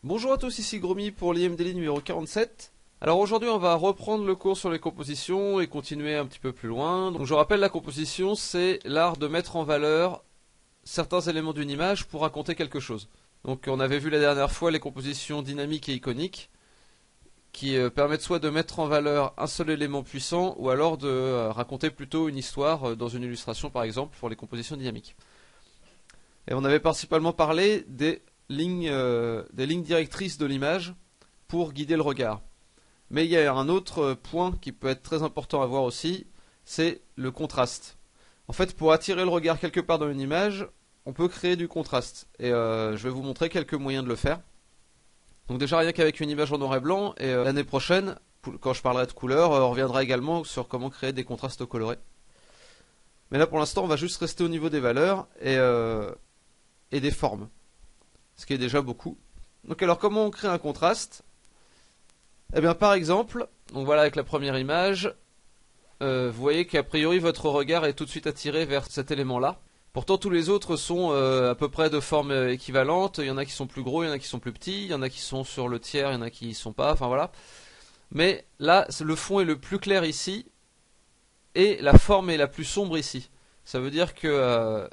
Bonjour à tous, ici Gromy pour l'IMDLI numéro 47. Alors aujourd'hui on va reprendre le cours sur les compositions et continuer un petit peu plus loin. Donc je rappelle, la composition c'est l'art de mettre en valeur certains éléments d'une image pour raconter quelque chose. Donc on avait vu la dernière fois les compositions dynamiques et iconiques qui permettent soit de mettre en valeur un seul élément puissant ou alors de raconter plutôt une histoire dans une illustration par exemple pour les compositions dynamiques. Et on avait principalement parlé des lignes directrices de l'image pour guider le regard. Mais il y a un autre point qui peut être très important à voir aussi, c'est le contraste. En fait, pour attirer le regard quelque part dans une image, on peut créer du contraste. Et je vais vous montrer quelques moyens de le faire. Donc déjà rien qu'avec une image en noir et blanc, et l'année prochaine, quand je parlerai de couleurs, on reviendra également sur comment créer des contrastes colorés. Mais là pour l'instant, on va juste rester au niveau des valeurs et des formes, ce qui est déjà beaucoup. Donc alors comment on crée un contraste? Eh bien par exemple, donc voilà avec la première image, vous voyez qu'a priori votre regard est tout de suite attiré vers cet élément-là. Pourtant tous les autres sont à peu près de forme équivalente, il y en a qui sont plus gros, il y en a qui sont plus petits, il y en a qui sont sur le tiers, il y en a qui y sont pas, enfin voilà. Mais là, le fond est le plus clair ici, et la forme est la plus sombre ici. Ça veut dire que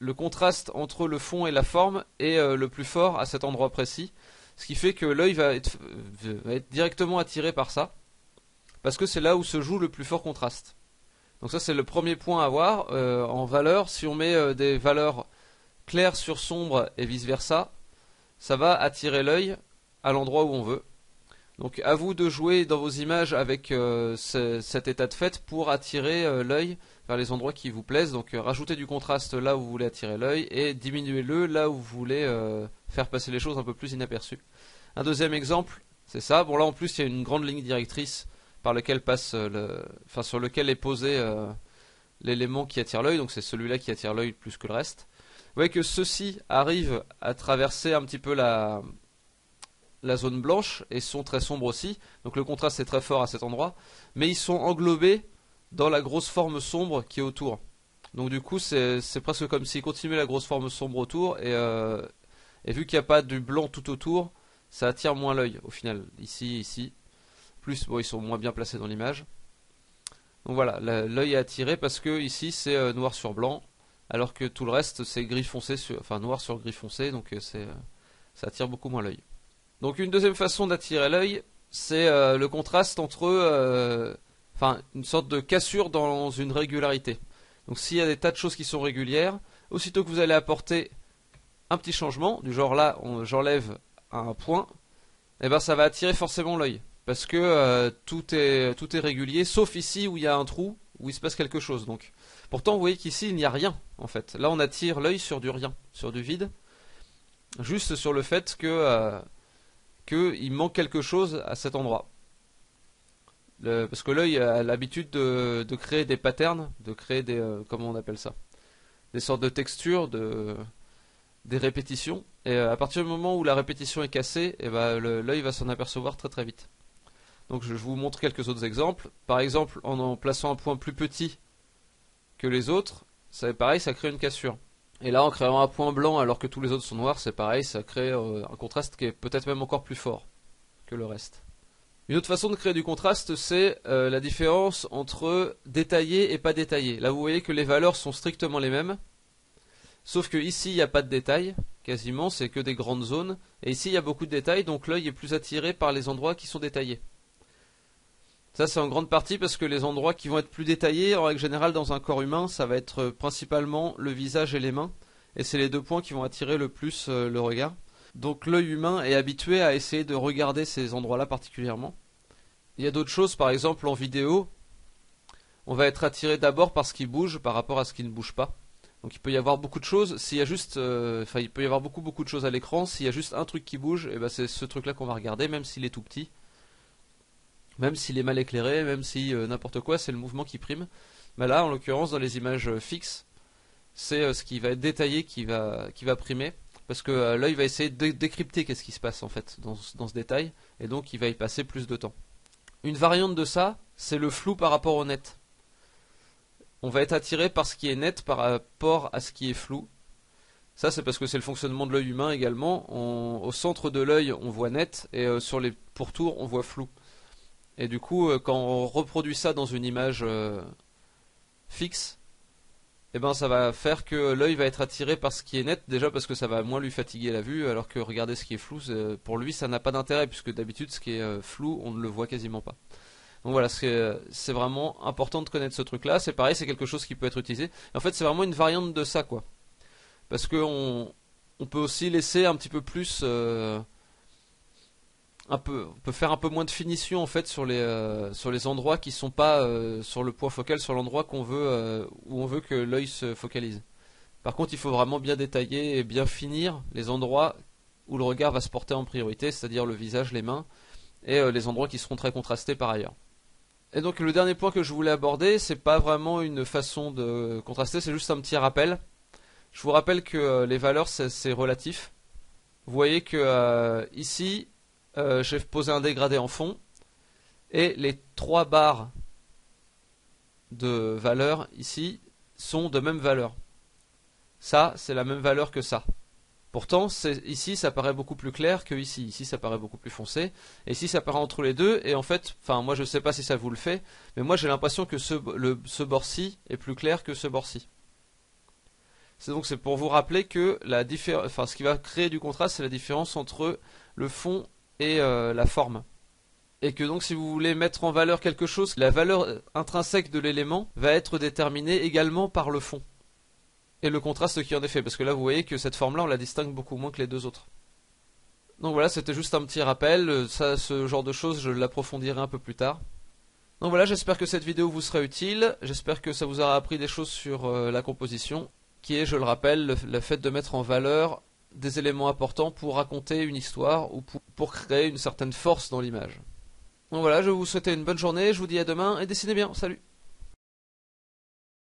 le contraste entre le fond et la forme est le plus fort à cet endroit précis, ce qui fait que l'œil va être directement attiré par ça, parce que c'est là où se joue le plus fort contraste. Donc ça c'est le premier point à voir en valeur. Si on met des valeurs claires sur sombre et vice versa, ça va attirer l'œil à l'endroit où on veut. Donc à vous de jouer dans vos images avec cet état de fait pour attirer l'œil vers les endroits qui vous plaisent. Donc rajoutez du contraste là où vous voulez attirer l'œil et diminuez-le là où vous voulez faire passer les choses un peu plus inaperçues. Un deuxième exemple, c'est ça. Bon là en plus il y a une grande ligne directrice par lequel passe sur lequel est posé l'élément qui attire l'œil. Donc c'est celui-là qui attire l'œil plus que le reste. Vous voyez que ceux-ci arrivent à traverser un petit peu la zone blanche et sont très sombres aussi, donc le contraste est très fort à cet endroit, mais ils sont englobés dans la grosse forme sombre qui est autour. Donc du coup c'est presque comme s'ils continuaient la grosse forme sombre autour, et vu qu'il n'y a pas du blanc tout autour, ça attire moins l'œil au final, ici. Plus bon, ils sont moins bien placés dans l'image. Donc voilà, l'œil est attiré parce que ici c'est noir sur blanc, alors que tout le reste c'est gris foncé, enfin noir sur gris foncé, donc ça attire beaucoup moins l'œil. Donc une deuxième façon d'attirer l'œil, c'est le contraste entre une sorte de cassure dans une régularité. Donc s'il y a des tas de choses qui sont régulières, aussitôt que vous allez apporter un petit changement, du genre là j'enlève un point, et ben ça va attirer forcément l'œil. Parce que tout est régulier, sauf ici où il y a un trou, où il se passe quelque chose. Donc, pourtant vous voyez qu'ici il n'y a rien en fait. Là on attire l'œil sur du rien, sur du vide, juste sur le fait qu'il manque quelque chose à cet endroit. Parce que l'œil a l'habitude de créer des patterns, de créer des comment on appelle ça, des sortes de textures, des répétitions. Et à partir du moment où la répétition est cassée, et ben l'œil va s'en apercevoir très très vite. Donc je vous montre quelques autres exemples. Par exemple, en plaçant un point plus petit que les autres, c'est pareil, ça crée une cassure. Et là, en créant un point blanc alors que tous les autres sont noirs, c'est pareil, ça crée un contraste qui est peut-être même encore plus fort que le reste. Une autre façon de créer du contraste, c'est la différence entre détaillé et pas détaillé. Là, vous voyez que les valeurs sont strictement les mêmes, sauf que ici, il n'y a pas de détails, quasiment, c'est que des grandes zones. Et ici, il y a beaucoup de détails, donc l'œil est plus attiré par les endroits qui sont détaillés. Ça, c'est en grande partie parce que les endroits qui vont être plus détaillés, en règle générale, dans un corps humain, ça va être principalement le visage et les mains. Et c'est les deux points qui vont attirer le plus le regard. Donc l'œil humain est habitué à essayer de regarder ces endroits-là particulièrement. Il y a d'autres choses, par exemple en vidéo, on va être attiré d'abord par ce qui bouge par rapport à ce qui ne bouge pas. Donc il peut y avoir beaucoup de choses. S'il y a juste, il peut y avoir beaucoup de choses à l'écran. S'il y a juste un truc qui bouge, et ben c'est ce truc-là qu'on va regarder, même s'il est tout petit. Même s'il est mal éclairé, même si n'importe quoi, c'est le mouvement qui prime. Mais là, en l'occurrence, dans les images fixes, c'est ce qui va être détaillé qui va primer. Parce que l'œil va essayer de décrypter qu'est-ce qui se passe en fait dans ce détail. Et donc il va y passer plus de temps. Une variante de ça, c'est le flou par rapport au net. On va être attiré par ce qui est net par rapport à ce qui est flou. Ça c'est parce que c'est le fonctionnement de l'œil humain également. Au centre de l'œil on voit net et sur les pourtours on voit flou. Et du coup quand on reproduit ça dans une image fixe, et ben ça va faire que l'œil va être attiré par ce qui est net, déjà parce que ça va moins lui fatiguer la vue, alors que regarder ce qui est flou, pour lui ça n'a pas d'intérêt, puisque d'habitude ce qui est flou on ne le voit quasiment pas. Donc voilà, c'est vraiment important de connaître ce truc là. C'est pareil, c'est quelque chose qui peut être utilisé. Et en fait c'est vraiment une variante de ça quoi. Parce que on peut aussi laisser un petit peu plus on peut faire un peu moins de finition en fait sur les endroits qui sont pas sur le point focal, sur l'endroit qu'on veut où on veut que l'œil se focalise. Par contre, il faut vraiment bien détailler et bien finir les endroits où le regard va se porter en priorité, c'est-à-dire le visage, les mains et les endroits qui seront très contrastés par ailleurs. Et donc le dernier point que je voulais aborder, c'est pas vraiment une façon de contraster, c'est juste un petit rappel. Je vous rappelle que les valeurs c'est relatif. Vous voyez que ici j'ai posé un dégradé en fond et les 3 barres de valeur ici sont de même valeur. Ça c'est la même valeur que ça. Pourtant ici ça paraît beaucoup plus clair que ici. Ici ça paraît beaucoup plus foncé. Et ici ça paraît entre les deux. Et en fait, enfin moi je sais pas si ça vous le fait, mais moi j'ai l'impression que ce bord-ci est plus clair que ce bord-ci. C'est pour vous rappeler que ce qui va créer du contraste, c'est la différence entre le fond et la forme. Et que donc si vous voulez mettre en valeur quelque chose, la valeur intrinsèque de l'élément va être déterminée également par le fond. Et le contraste qui en est fait, parce que là vous voyez que cette forme là on la distingue beaucoup moins que les deux autres. Donc voilà, c'était juste un petit rappel, ce genre de choses je l'approfondirai un peu plus tard. Donc voilà, j'espère que cette vidéo vous sera utile, j'espère que ça vous aura appris des choses sur la composition, qui est, je le rappelle, le fait de mettre en valeur des éléments importants pour raconter une histoire ou pour créer une certaine force dans l'image. Donc voilà, je vais vous souhaiter une bonne journée, je vous dis à demain et dessinez bien, salut!